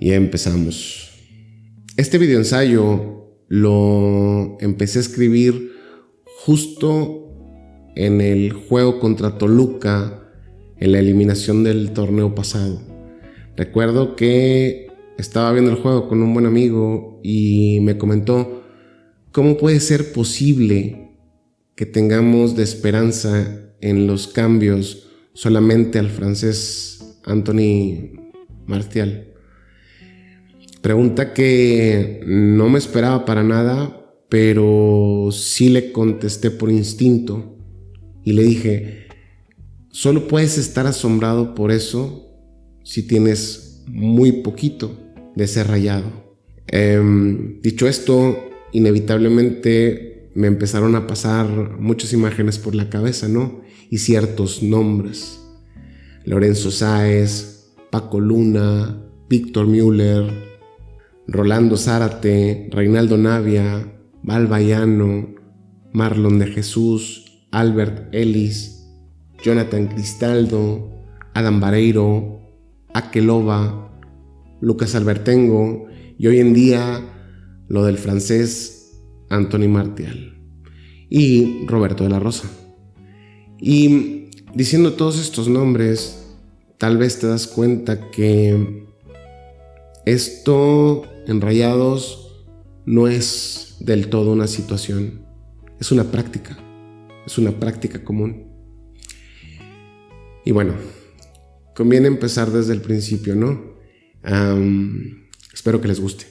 Y empezamos. Este videoensayo lo empecé a escribir justo en el juego contra Toluca, en la eliminación del torneo pasado. Recuerdo que estaba viendo el juego con un buen amigo y me comentó: ¿cómo puede ser posible que tengamos de esperanza en los cambios solamente al francés Anthony Martial? Pregunta que no me esperaba para nada, pero sí le contesté por instinto y le dije: solo puedes estar asombrado por eso si tienes muy poquito de ser Rayado. Dicho esto, inevitablemente me empezaron a pasar muchas imágenes por la cabeza, ¿no? Y ciertos nombres: Lorenzo Sáez, Paco Luna, Víctor Müller, Rolando Zárate, Reinaldo Navia, Val Bayano, Marlon de Jesús, Albert Ellis, Jonathan Cristaldo, Adam Vareiro, Akeloba, Lucas Albertengo y hoy en día lo del francés Anthony Martial y Roberto de la Rosa. Y diciendo todos estos nombres, tal vez te das cuenta que esto en Rayados no es del todo una situación, es una práctica común. Y bueno, conviene empezar desde el principio, ¿no? Espero que les guste.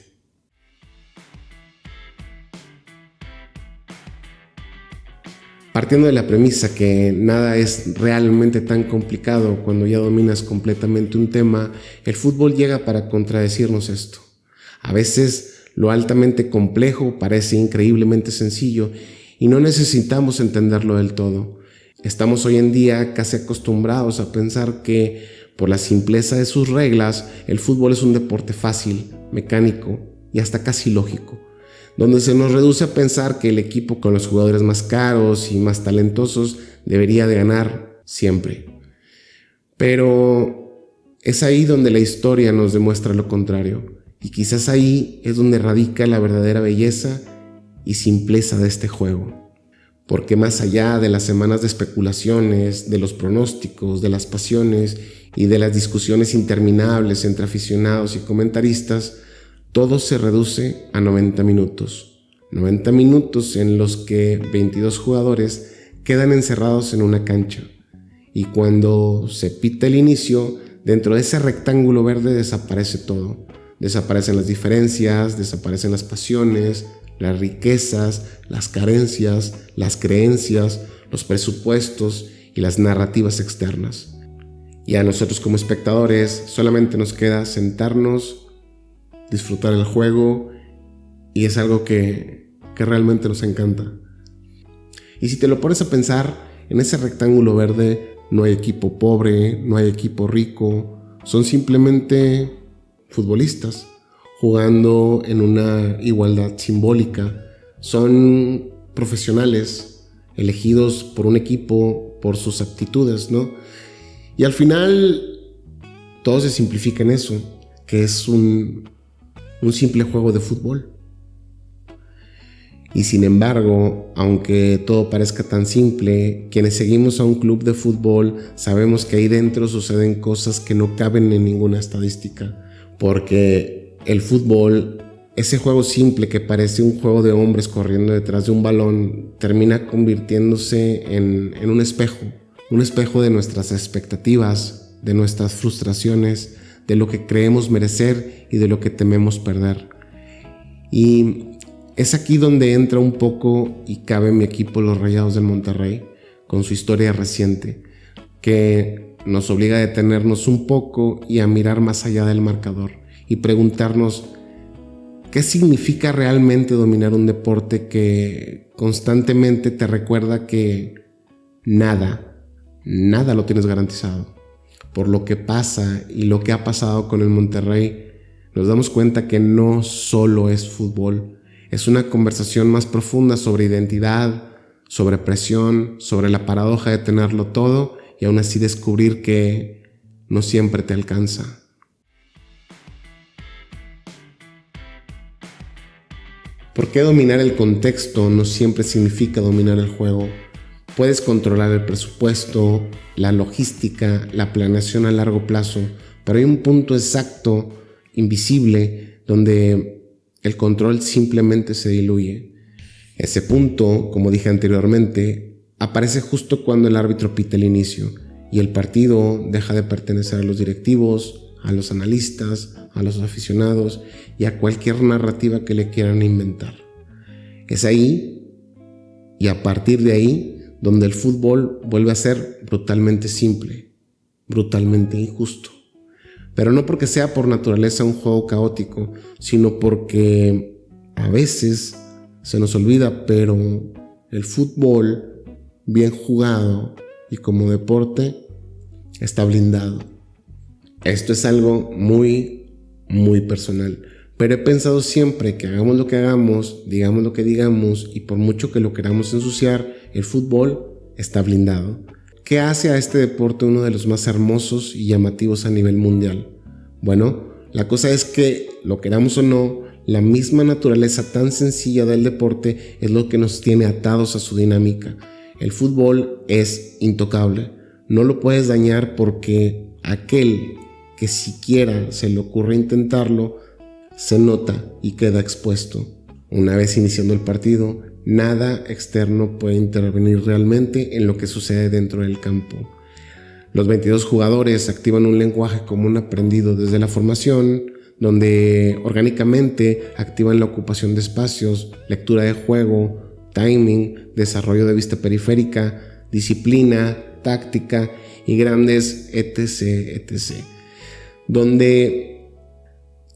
Partiendo de la premisa que nada es realmente tan complicado cuando ya dominas completamente un tema, el fútbol llega para contradecirnos esto. A veces lo altamente complejo parece increíblemente sencillo y no necesitamos entenderlo del todo. Estamos hoy en día casi acostumbrados a pensar que, por la simpleza de sus reglas, el fútbol es un deporte fácil, mecánico y hasta casi lógico, donde se nos reduce a pensar que el equipo con los jugadores más caros y más talentosos debería de ganar siempre. Pero es ahí donde la historia nos demuestra lo contrario, y quizás ahí es donde radica la verdadera belleza y simpleza de este juego. Porque más allá de las semanas de especulaciones, de los pronósticos, de las pasiones y de las discusiones interminables entre aficionados y comentaristas, todo se reduce a 90 minutos. 90 minutos en los que 22 jugadores quedan encerrados en una cancha. Y cuando se pita el inicio, dentro de ese rectángulo verde desaparece todo. Desaparecen las diferencias, desaparecen las pasiones, las riquezas, las carencias, las creencias, los presupuestos y las narrativas externas. Y a nosotros como espectadores solamente nos queda sentarnos, disfrutar el juego, y es algo que realmente nos encanta. Y si te lo pones a pensar, en ese rectángulo verde no hay equipo pobre, no hay equipo rico, son simplemente futbolistas jugando en una igualdad simbólica. Son profesionales elegidos por un equipo por sus aptitudes, ¿no? Y al final todo se simplifica en eso, que es un simple juego de fútbol. Y sin embargo, aunque todo parezca tan simple, quienes seguimos a un club de fútbol sabemos que ahí dentro suceden cosas que no caben en ninguna estadística, porque el fútbol, ese juego simple que parece un juego de hombres corriendo detrás de un balón, termina convirtiéndose en un espejo de nuestras expectativas, de nuestras frustraciones, de lo que creemos merecer y de lo que tememos perder. Y es aquí donde entra un poco y cabe mi equipo, los Rayados del Monterrey, con su historia reciente, que nos obliga a detenernos un poco y a mirar más allá del marcador y preguntarnos qué significa realmente dominar un deporte que constantemente te recuerda que nada lo tienes garantizado. Por lo que pasa y lo que ha pasado con el Monterrey, nos damos cuenta que no solo es fútbol, es una conversación más profunda sobre identidad, sobre presión, sobre la paradoja de tenerlo todo y aún así descubrir que no siempre te alcanza. ¿Por qué dominar el contexto no siempre significa dominar el juego? Puedes controlar el presupuesto, la logística, la planeación a largo plazo, pero hay un punto exacto, invisible, donde el control simplemente se diluye. Ese punto, como dije anteriormente, aparece justo cuando el árbitro pita el inicio y el partido deja de pertenecer a los directivos, a los analistas, a los aficionados y a cualquier narrativa que le quieran inventar. Es ahí, y a partir de ahí, donde el fútbol vuelve a ser brutalmente simple, brutalmente injusto. Pero no porque sea por naturaleza un juego caótico, sino porque a veces se nos olvida, pero el fútbol, bien jugado y como deporte, está blindado. Esto es algo muy, muy personal, pero he pensado siempre que hagamos lo que hagamos, digamos lo que digamos, y por mucho que lo queramos ensuciar, el fútbol está blindado. ¿Qué hace a este deporte uno de los más hermosos y llamativos a nivel mundial? Bueno, la cosa es que, lo queramos o no, la misma naturaleza tan sencilla del deporte es lo que nos tiene atados a su dinámica. El fútbol es intocable, no lo puedes dañar porque aquel que siquiera se le ocurre intentarlo, se nota y queda expuesto. Una vez iniciando el partido, nada externo puede intervenir realmente en lo que sucede dentro del campo. Los 22 jugadores activan un lenguaje común aprendido desde la formación, donde orgánicamente activan la ocupación de espacios, lectura de juego, timing, desarrollo de vista periférica, disciplina, táctica y grandes etc. Donde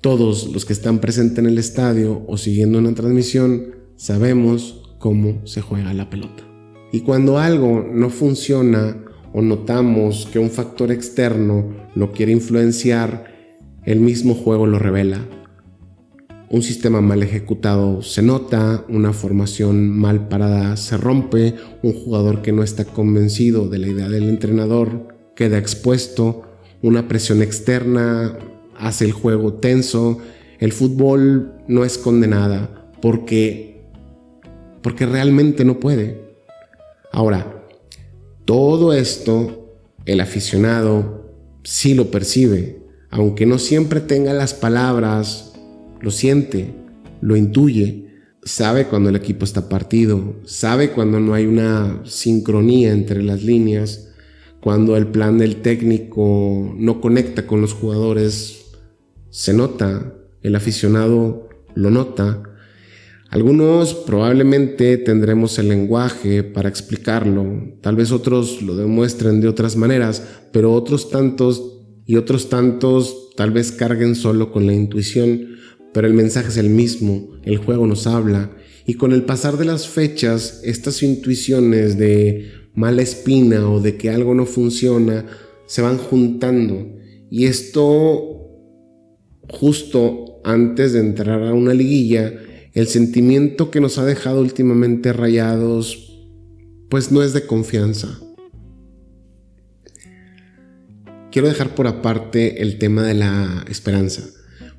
todos los que están presentes en el estadio o siguiendo una transmisión sabemos cómo se juega la pelota. Y cuando algo no funciona o notamos que un factor externo lo quiere influenciar, el mismo juego lo revela. Un sistema mal ejecutado se nota, una formación mal parada se rompe, un jugador que no está convencido de la idea del entrenador queda expuesto, una presión externa hace el juego tenso. El fútbol no esconde nada porque realmente no puede. Ahora, todo esto el aficionado sí lo percibe, aunque no siempre tenga las palabras, lo siente, lo intuye, sabe cuando el equipo está partido, sabe cuando no hay una sincronía entre las líneas, cuando el plan del técnico no conecta con los jugadores, se nota, el aficionado lo nota. Algunos probablemente tendremos el lenguaje para explicarlo, tal vez otros lo demuestren de otras maneras, pero otros tantos tal vez carguen solo con la intuición, pero el mensaje es el mismo, el juego nos habla, y con el pasar de las fechas, estas intuiciones de mala espina o de que algo no funciona, se van juntando, y esto justo antes de entrar a una liguilla, el sentimiento que nos ha dejado últimamente Rayados, pues no es de confianza. Quiero dejar por aparte el tema de la esperanza,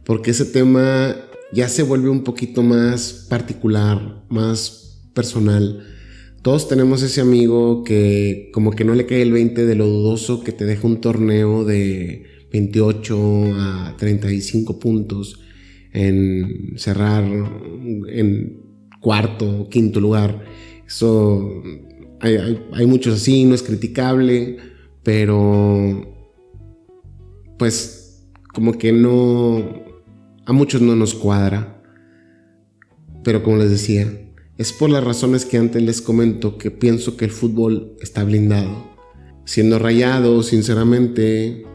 porque ese tema ya se vuelve un poquito más particular, más personal. Todos tenemos ese amigo que como que no le cae el 20 de lo dudoso que te deja un torneo de 28 a 35 puntos en cerrar en cuarto o quinto lugar. Eso hay muchos así, no es criticable, pero pues como que no, a muchos no nos cuadra. Pero como les decía, es por las razones que antes les comento que pienso que el fútbol está blindado. Siendo Rayado, sinceramente,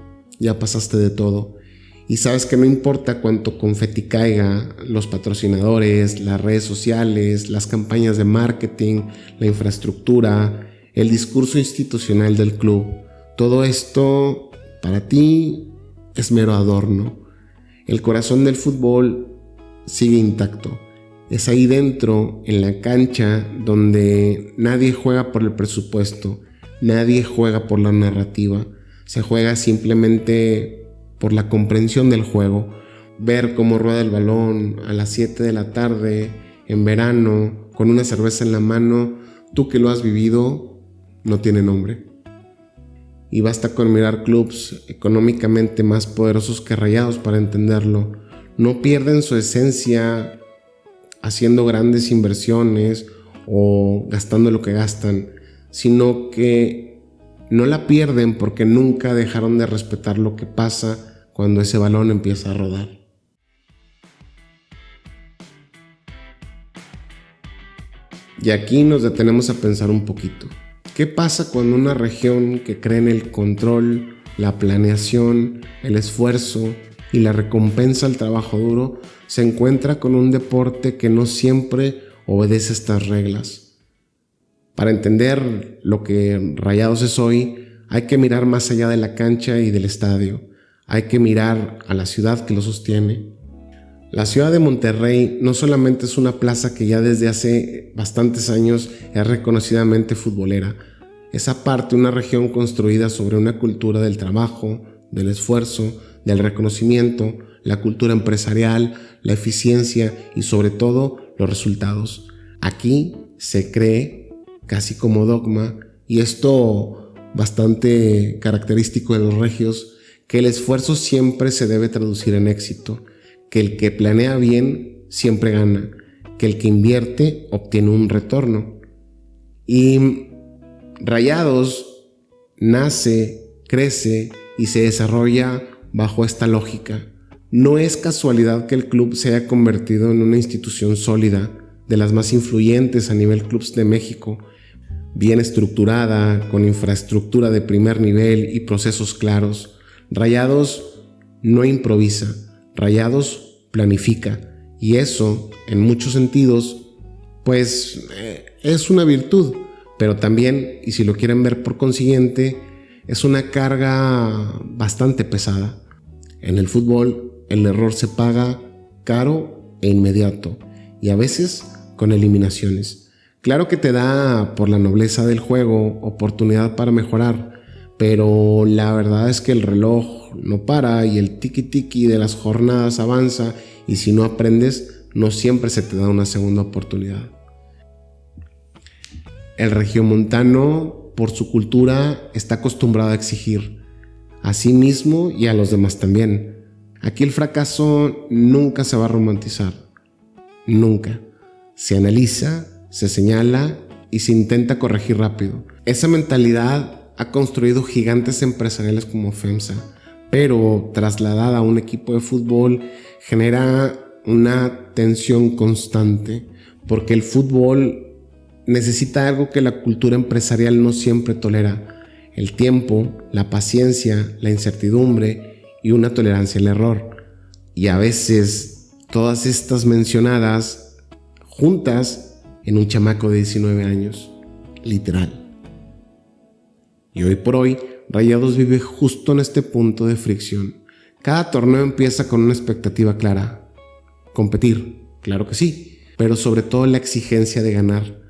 ya pasaste de todo. Y sabes que no importa cuánto confeti caiga, los patrocinadores, las redes sociales, las campañas de marketing, la infraestructura, el discurso institucional del club, todo esto para ti es mero adorno. El corazón del fútbol sigue intacto. Es ahí dentro, en la cancha, donde nadie juega por el presupuesto, nadie juega por la narrativa. Se juega simplemente por la comprensión del juego. Ver cómo rueda el balón a las 7 de la tarde en verano, con una cerveza en la mano, tú que lo has vivido, no tiene nombre. Y basta con mirar clubes económicamente más poderosos que Rayados para entenderlo. No pierden su esencia haciendo grandes inversiones o gastando lo que gastan, sino que no la pierden porque nunca dejaron de respetar lo que pasa cuando ese balón empieza a rodar. Y aquí nos detenemos a pensar un poquito. ¿Qué pasa cuando una región que cree en el control, la planeación, el esfuerzo y la recompensa al trabajo duro se encuentra con un deporte que no siempre obedece estas reglas? Para entender lo que Rayados es hoy, hay que mirar más allá de la cancha y del estadio. Hay que mirar a la ciudad que lo sostiene. La ciudad de Monterrey no solamente es una plaza que ya desde hace bastantes años es reconocidamente futbolera, es aparte una región construida sobre una cultura del trabajo, del esfuerzo, del reconocimiento, la cultura empresarial, la eficiencia y sobre todo los resultados. Aquí se cree, casi como dogma, y esto bastante característico de los regios, que el esfuerzo siempre se debe traducir en éxito, que el que planea bien siempre gana, que el que invierte obtiene un retorno. Y Rayados nace, crece y se desarrolla bajo esta lógica. No es casualidad que el club se haya convertido en una institución sólida, de las más influyentes a nivel clubs de México, bien estructurada, con infraestructura de primer nivel y procesos claros. Rayados no improvisa, Rayados planifica, y eso, en muchos sentidos, pues es una virtud, pero también, y si lo quieren ver por consiguiente, es una carga bastante pesada. En el fútbol, el error se paga caro e inmediato, y a veces con eliminaciones. Claro que te da, por la nobleza del juego, oportunidad para mejorar, pero la verdad es que el reloj no para y el tiki-tiki de las jornadas avanza, y si no aprendes, no siempre se te da una segunda oportunidad. El regiomontano, por su cultura, está acostumbrado a exigir a sí mismo y a los demás también. Aquí el fracaso nunca se va a romantizar, nunca. Se analiza, se señala y se intenta corregir rápido. Esa mentalidad ha construido gigantes empresariales como FEMSA, pero trasladada a un equipo de fútbol genera una tensión constante, porque el fútbol necesita algo que la cultura empresarial no siempre tolera: el tiempo, la paciencia, la incertidumbre y una tolerancia al error. Y a veces todas estas mencionadas juntas en un chamaco de 19 años, literal. Y hoy por hoy, Rayados vive justo en este punto de fricción. Cada torneo empieza con una expectativa clara: competir, claro que sí, pero sobre todo la exigencia de ganar.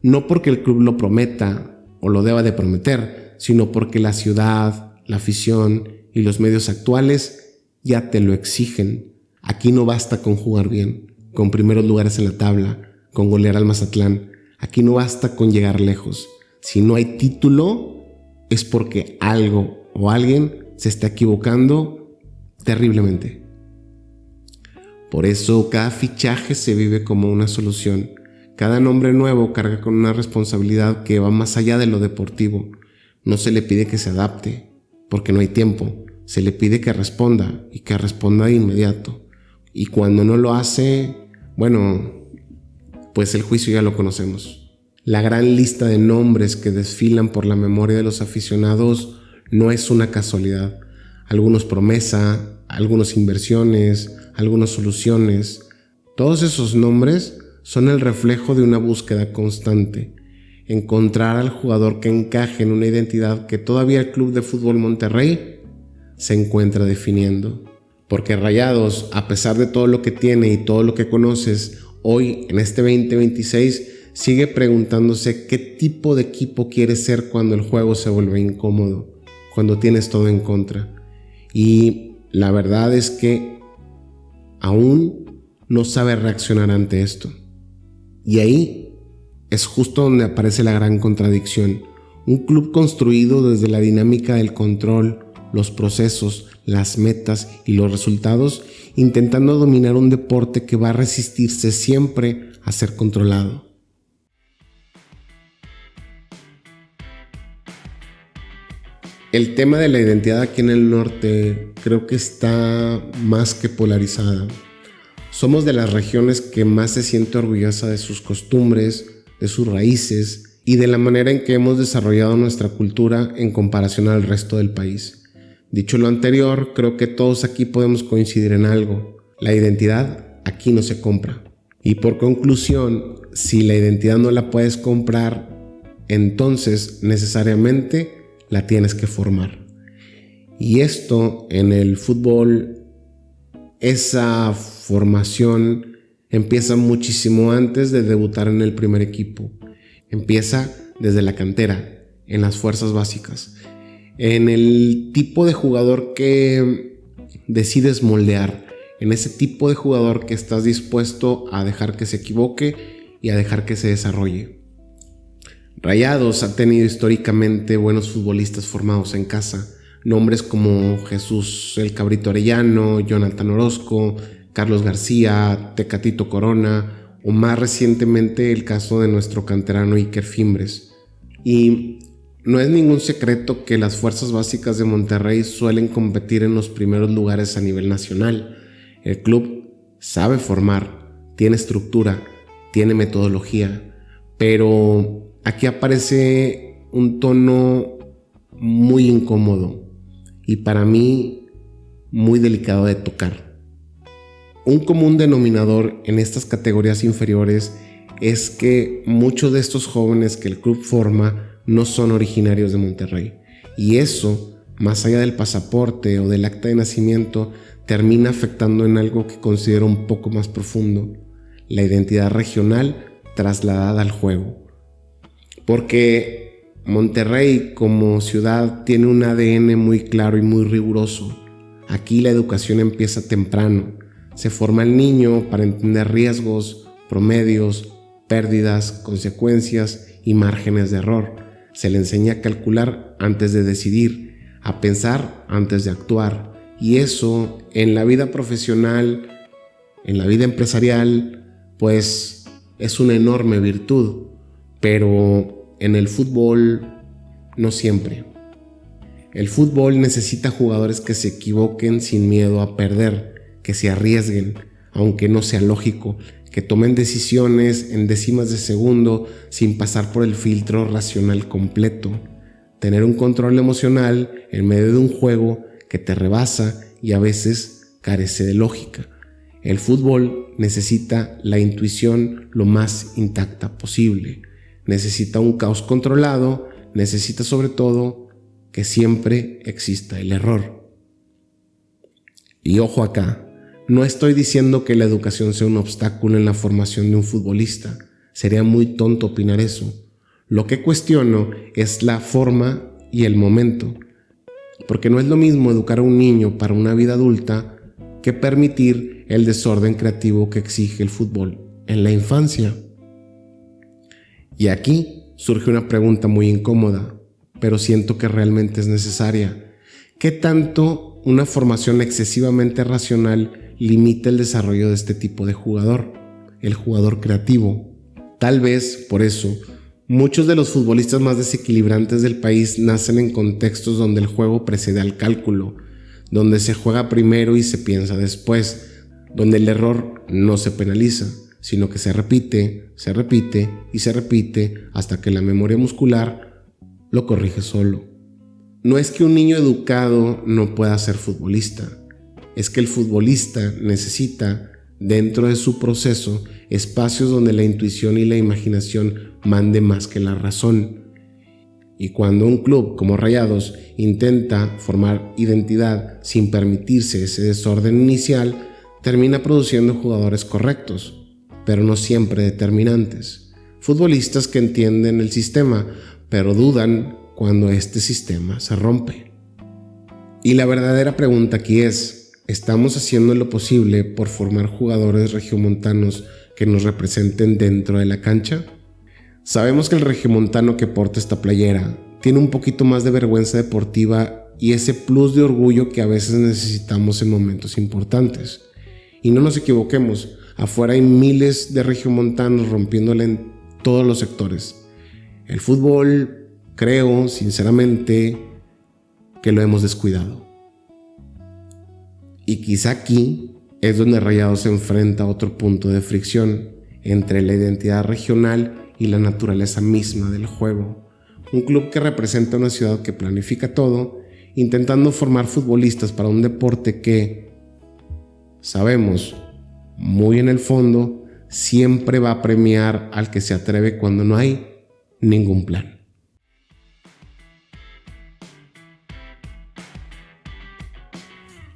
No porque el club lo prometa o lo deba de prometer, sino porque la ciudad, la afición y los medios actuales ya te lo exigen. Aquí no basta con jugar bien, con primeros lugares en la tabla, con golear al Mazatlán. Aquí no basta con llegar lejos. Si no hay título, es porque algo o alguien se está equivocando terriblemente. Por eso cada fichaje se vive como una solución. Cada nombre nuevo carga con una responsabilidad que va más allá de lo deportivo. No se le pide que se adapte, porque no hay tiempo. Se le pide que responda, y que responda de inmediato. Y cuando no lo hace, bueno, pues el juicio ya lo conocemos. La gran lista de nombres que desfilan por la memoria de los aficionados no es una casualidad. Algunos promesa, algunos inversiones, algunas soluciones. Todos esos nombres son el reflejo de una búsqueda constante. Encontrar al jugador que encaje en una identidad que todavía el Club de Fútbol Monterrey se encuentra definiendo. Porque Rayados, a pesar de todo lo que tiene y todo lo que conoces, hoy en este 2026 sigue preguntándose qué tipo de equipo quieres ser cuando el juego se vuelve incómodo, cuando tienes todo en contra. Y la verdad es que aún no sabe reaccionar ante esto. Y ahí es justo donde aparece la gran contradicción. Un club construido desde la dinámica del control, los procesos, las metas y los resultados, intentando dominar un deporte que va a resistirse siempre a ser controlado. El tema de la identidad aquí en el norte creo que está más que polarizada. Somos de las regiones que más se siente orgullosa de sus costumbres, de sus raíces y de la manera en que hemos desarrollado nuestra cultura en comparación al resto del país. Dicho lo anterior, creo que todos aquí podemos coincidir en algo. La identidad aquí no se compra. Y por conclusión, si la identidad no la puedes comprar, entonces necesariamente la tienes que formar. Y esto en el fútbol, esa formación empieza muchísimo antes de debutar en el primer equipo. Empieza desde la cantera, en las fuerzas básicas, en el tipo de jugador que decides moldear, en ese tipo de jugador que estás dispuesto a dejar que se equivoque y a dejar que se desarrolle. Rayados ha tenido históricamente buenos futbolistas formados en casa, nombres como Jesús el Cabrito Arellano, Jonathan Orozco, Carlos García, Tecatito Corona, o más recientemente el caso de nuestro canterano Iker Fimbres. Y no es ningún secreto que las fuerzas básicas de Monterrey suelen competir en los primeros lugares a nivel nacional. El club sabe formar, tiene estructura, tiene metodología, pero aquí aparece un tono muy incómodo y para mí muy delicado de tocar. Un común denominador en estas categorías inferiores es que muchos de estos jóvenes que el club forma no son originarios de Monterrey, y eso, más allá del pasaporte o del acta de nacimiento, termina afectando en algo que considero un poco más profundo: la identidad regional trasladada al juego. Porque Monterrey como ciudad tiene un ADN muy claro y muy riguroso. Aquí la educación empieza temprano. Se forma el niño para entender riesgos, promedios, pérdidas, consecuencias y márgenes de error. Se le enseña a calcular antes de decidir, a pensar antes de actuar. Y eso en la vida profesional, en la vida empresarial, pues es una enorme virtud. Pero en el fútbol no siempre. El fútbol necesita jugadores que se equivoquen sin miedo a perder, que se arriesguen, aunque no sea lógico, que tomen decisiones en décimas de segundo sin pasar por el filtro racional completo. Tener un control emocional en medio de un juego que te rebasa y a veces carece de lógica. El fútbol necesita la intuición lo más intacta posible. Necesita un caos controlado, necesita sobre todo que siempre exista el error. Y ojo acá, no estoy diciendo que la educación sea un obstáculo en la formación de un futbolista. Sería muy tonto opinar eso. Lo que cuestiono es la forma y el momento. Porque no es lo mismo educar a un niño para una vida adulta que permitir el desorden creativo que exige el fútbol en la infancia. Y aquí surge una pregunta muy incómoda, pero siento que realmente es necesaria. ¿Qué tanto una formación excesivamente racional limita el desarrollo de este tipo de jugador, el jugador creativo? Tal vez por eso muchos de los futbolistas más desequilibrantes del país nacen en contextos donde el juego precede al cálculo, donde se juega primero y se piensa después, donde el error no se penaliza, sino que se repite y se repite hasta que la memoria muscular lo corrige solo. No es que un niño educado no pueda ser futbolista, es que el futbolista necesita, dentro de su proceso, espacios donde la intuición y la imaginación mande más que la razón. Y cuando un club como Rayados intenta formar identidad sin permitirse ese desorden inicial, termina produciendo jugadores correctos, pero no siempre determinantes. Futbolistas que entienden el sistema, pero dudan cuando este sistema se rompe. Y la verdadera pregunta aquí es: ¿estamos haciendo lo posible por formar jugadores regiomontanos que nos representen dentro de la cancha? Sabemos que el regiomontano que porta esta playera tiene un poquito más de vergüenza deportiva y ese plus de orgullo que a veces necesitamos en momentos importantes. Y no nos equivoquemos, afuera hay miles de regiomontanos rompiéndole en todos los sectores. El fútbol, creo sinceramente que lo hemos descuidado. Y quizá aquí es donde Rayados se enfrenta a otro punto de fricción entre la identidad regional y la naturaleza misma del juego. Un club que representa una ciudad que planifica todo, intentando formar futbolistas para un deporte que, sabemos, muy en el fondo, siempre va a premiar al que se atreve cuando no hay ningún plan.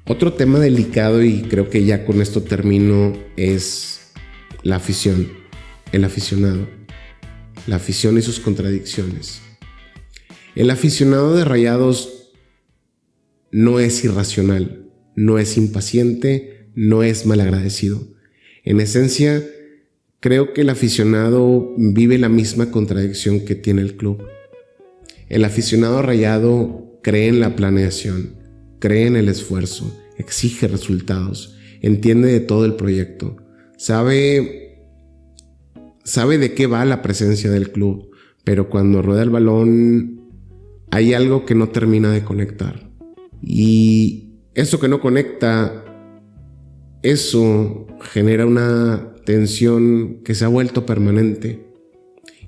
Otro tema delicado, y creo que ya con esto termino, es la afición, el aficionado, la afición y sus contradicciones. El aficionado de Rayados no es irracional, no es impaciente, no es malagradecido. En esencia, creo que el aficionado vive la misma contradicción que tiene el club. El aficionado rayado cree en la planeación, cree en el esfuerzo, exige resultados, entiende de todo el proyecto, sabe de qué va la presencia del club, pero cuando rueda el balón hay algo que no termina de conectar. Y eso que no conecta, eso genera una tensión que se ha vuelto permanente.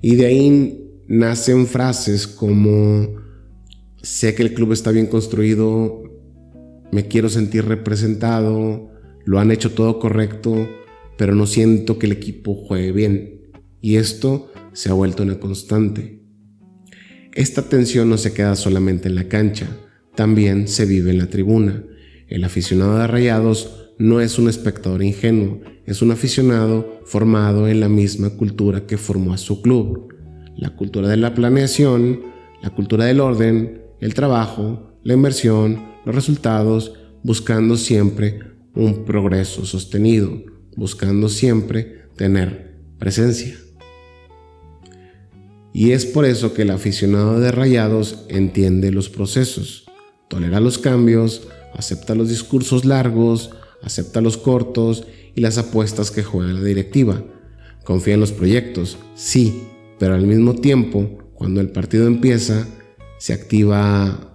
Y de ahí nacen frases como: sé que el club está bien construido, me quiero sentir representado, lo han hecho todo correcto, pero no siento que el equipo juegue bien. Y esto se ha vuelto una constante. Esta tensión no se queda solamente en la cancha, también se vive en la tribuna. El aficionado de Rayados no es un espectador ingenuo, es un aficionado formado en la misma cultura que formó a su club. La cultura de la planeación, la cultura del orden, el trabajo, la inversión, los resultados, buscando siempre un progreso sostenido, buscando siempre tener presencia. Y es por eso que el aficionado de Rayados entiende los procesos, tolera los cambios, acepta los discursos largos, acepta los cortos y las apuestas que juega la directiva. Confía en los proyectos, sí, pero al mismo tiempo, cuando el partido empieza, se activa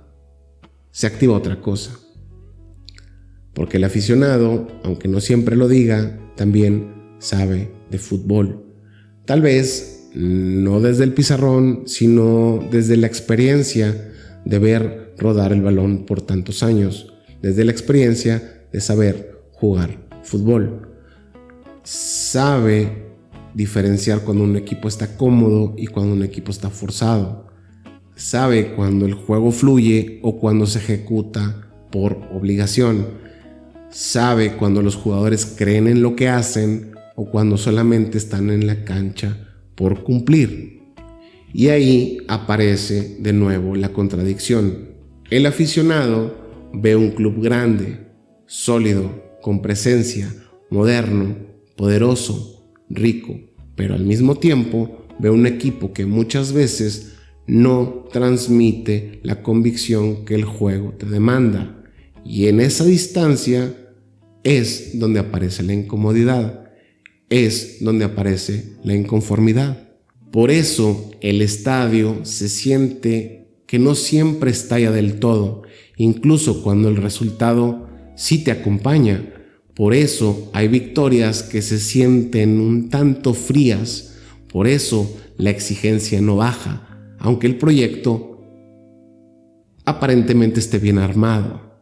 otra cosa. Porque el aficionado, aunque no siempre lo diga, también sabe de fútbol. Tal vez no desde el pizarrón, sino desde la experiencia de ver rodar el balón por tantos años, desde la experiencia de saber jugar fútbol. Sabe diferenciar cuando un equipo está cómodo y cuando un equipo está forzado. Sabe cuando el juego fluye o cuando se ejecuta por obligación. Sabe cuando los jugadores creen en lo que hacen o cuando solamente están en la cancha por cumplir. Y ahí aparece de nuevo la contradicción. El aficionado ve un club grande, sólido, con presencia, moderno, poderoso, rico, pero al mismo tiempo ve un equipo que muchas veces no transmite la convicción que el juego te demanda. Y en esa distancia es donde aparece la incomodidad, es donde aparece la inconformidad. Por eso el estadio se siente que no siempre estalla del todo, incluso cuando el resultado sí te acompaña. Por eso hay victorias que se sienten un tanto frías, por eso la exigencia no baja, aunque el proyecto aparentemente esté bien armado.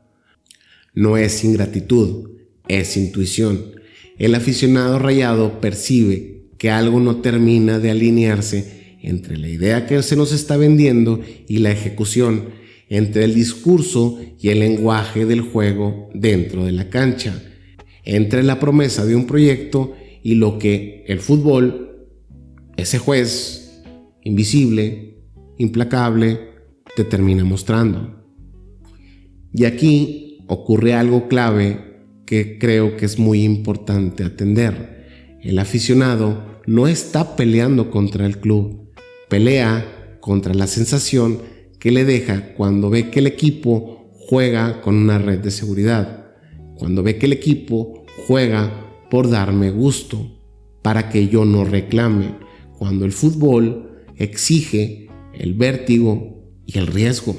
No es ingratitud, es intuición. El aficionado rayado percibe que algo no termina de alinearse entre la idea que se nos está vendiendo y la ejecución, entre el discurso y el lenguaje del juego dentro de la cancha, entre la promesa de un proyecto y lo que el fútbol, ese juez invisible, implacable, te termina mostrando. Y aquí ocurre algo clave que creo que es muy importante atender. el aficionado no está peleando contra el club, pelea contra la sensación que le deja cuando ve que el equipo juega con una red de seguridad, cuando ve que el equipo juega por darme gusto, para que yo no reclame, cuando el fútbol exige el vértigo y el riesgo.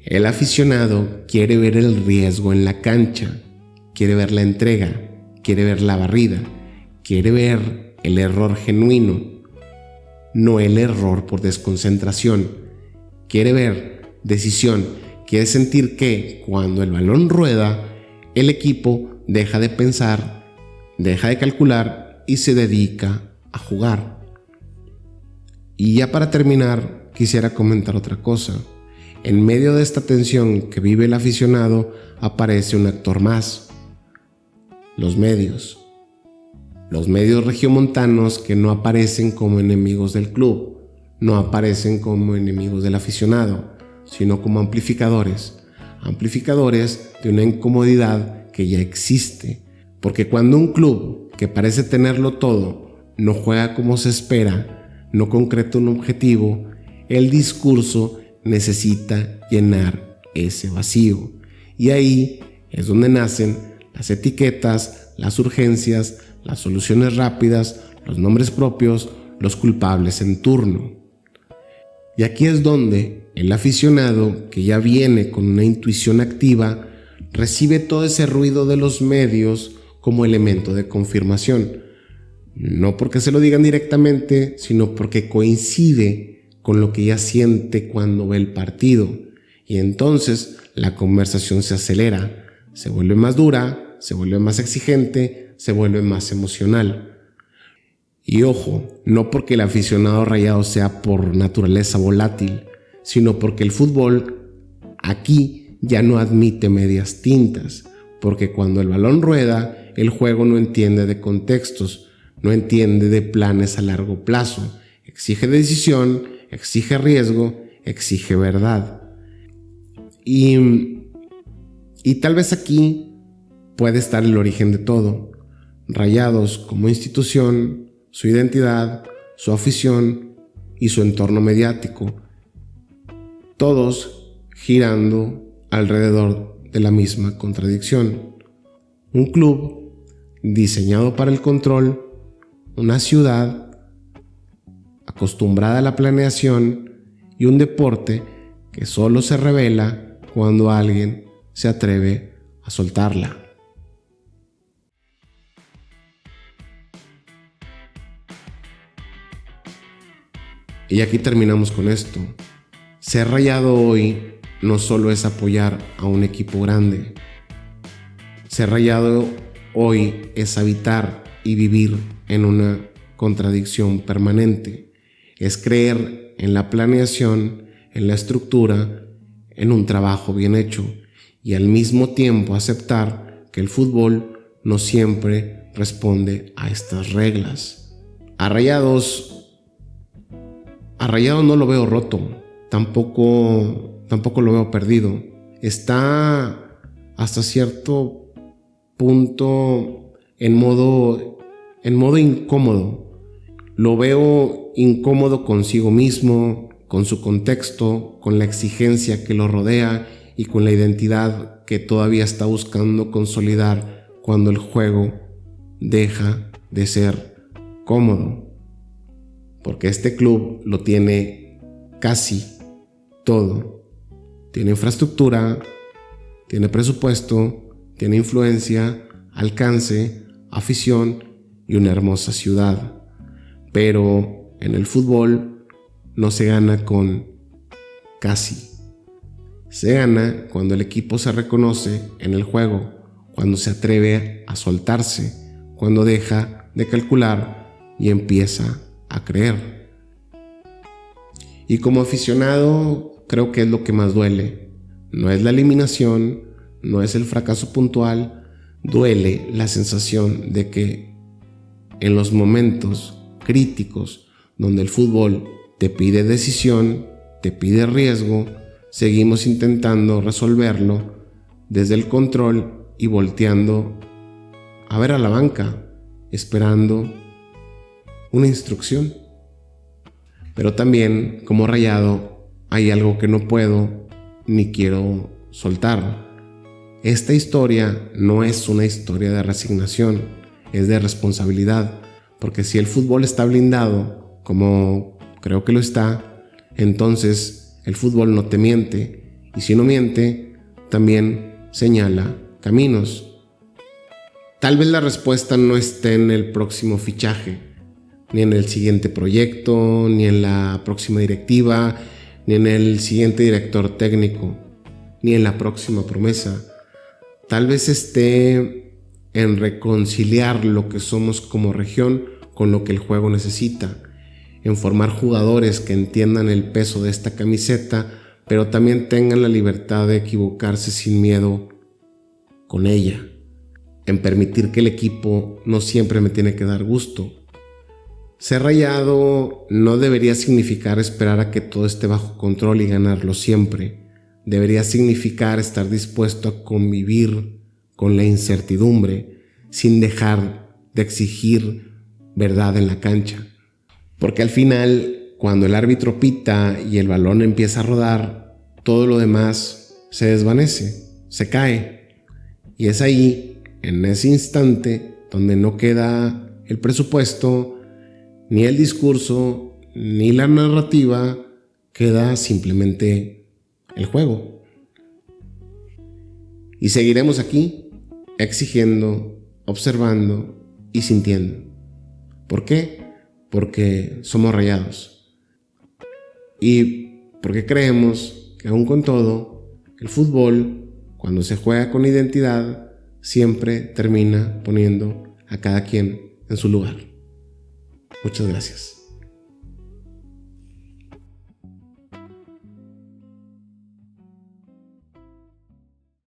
El aficionado quiere ver el riesgo en la cancha, quiere ver la entrega, quiere ver la barrida, quiere ver el error genuino, no el error por desconcentración. Quiere ver decisión, quiere sentir que cuando el balón rueda, el equipo deja de pensar, deja de calcular y se dedica a jugar. Y ya para terminar, quisiera comentar otra cosa. En medio de esta tensión que vive el aficionado, aparece un actor más: los medios. Los medios regiomontanos, que no aparecen como enemigos del club, no aparecen como enemigos del aficionado, sino como amplificadores de una incomodidad que ya existe. Porque cuando un club que parece tenerlo todo no juega como se espera, no concreta un objetivo, el discurso necesita llenar ese vacío. Y ahí es donde nacen las etiquetas, las urgencias, las soluciones rápidas, los nombres propios, los culpables en turno. Y aquí es donde el aficionado, que ya viene con una intuición activa, recibe todo ese ruido de los medios como elemento de confirmación. No porque se lo digan directamente, sino porque coincide con lo que ya siente cuando ve el partido. Y entonces la conversación se acelera, se vuelve más dura, se vuelve más exigente, se vuelve más emocional. Y ojo, no porque el aficionado rayado sea por naturaleza volátil, sino porque el fútbol aquí ya no admite medias tintas, porque cuando el balón rueda, el juego no entiende de contextos, no entiende de planes a largo plazo, exige decisión, exige riesgo, exige verdad. Y tal vez aquí puede estar el origen de todo. Rayados como institución, su identidad, su afición y su entorno mediático, todos girando alrededor de la misma contradicción. Un club diseñado para el control, una ciudad acostumbrada a la planeación y un deporte que solo se revela cuando alguien se atreve a soltarla. Y aquí terminamos con esto. Ser rayado hoy no solo es apoyar a un equipo grande. Ser rayado hoy es habitar y vivir en una contradicción permanente. Es creer en la planeación, en la estructura, en un trabajo bien hecho y al mismo tiempo aceptar que el fútbol no siempre responde a estas reglas. A Rayados no lo veo roto, tampoco lo veo perdido. Está hasta cierto punto en modo incómodo. Lo veo incómodo consigo mismo, con su contexto, con la exigencia que lo rodea y con la identidad que todavía está buscando consolidar cuando el juego deja de ser cómodo. Porque este club lo tiene casi todo. Tiene infraestructura, tiene presupuesto, tiene influencia, alcance, afición y una hermosa ciudad. Pero en el fútbol no se gana con casi. Se gana cuando el equipo se reconoce en el juego, cuando se atreve a soltarse, cuando deja de calcular y empieza a creer. Y como aficionado, creo que es lo que más duele. No es la eliminación, no es el fracaso puntual, duele la sensación de que en los momentos críticos donde el fútbol te pide decisión, te pide riesgo, seguimos intentando resolverlo desde el control y volteando a ver a la banca esperando una instrucción. Pero también, como Rayado, hay algo que no puedo ni quiero soltar. Esta historia no es una historia de resignación, es de responsabilidad, porque si el fútbol está blindado, como creo que lo está, entonces el fútbol no te miente, y si no miente, también señala caminos. Tal vez la respuesta no esté en el próximo fichaje, ni en el siguiente proyecto, ni en la próxima directiva, ni en el siguiente director técnico, ni en la próxima promesa. Tal vez esté en reconciliar lo que somos como región con lo que el juego necesita, en formar jugadores que entiendan el peso de esta camiseta, pero también tengan la libertad de equivocarse sin miedo con ella, en permitir que el equipo no siempre me tiene que dar gusto. Ser Rayado no debería significar esperar a que todo esté bajo control y ganarlo siempre. Debería significar estar dispuesto a convivir con la incertidumbre sin dejar de exigir verdad en la cancha. Porque al final, cuando el árbitro pita y el balón empieza a rodar, todo lo demás se desvanece, se cae. Y es ahí, en ese instante, donde no queda el presupuesto, ni el discurso, ni la narrativa, queda simplemente el juego. Y seguiremos aquí, exigiendo, observando y sintiendo. ¿Por qué? Porque somos Rayados. Y porque creemos que aún con todo, el fútbol, cuando se juega con identidad, siempre termina poniendo a cada quien en su lugar. Muchas gracias.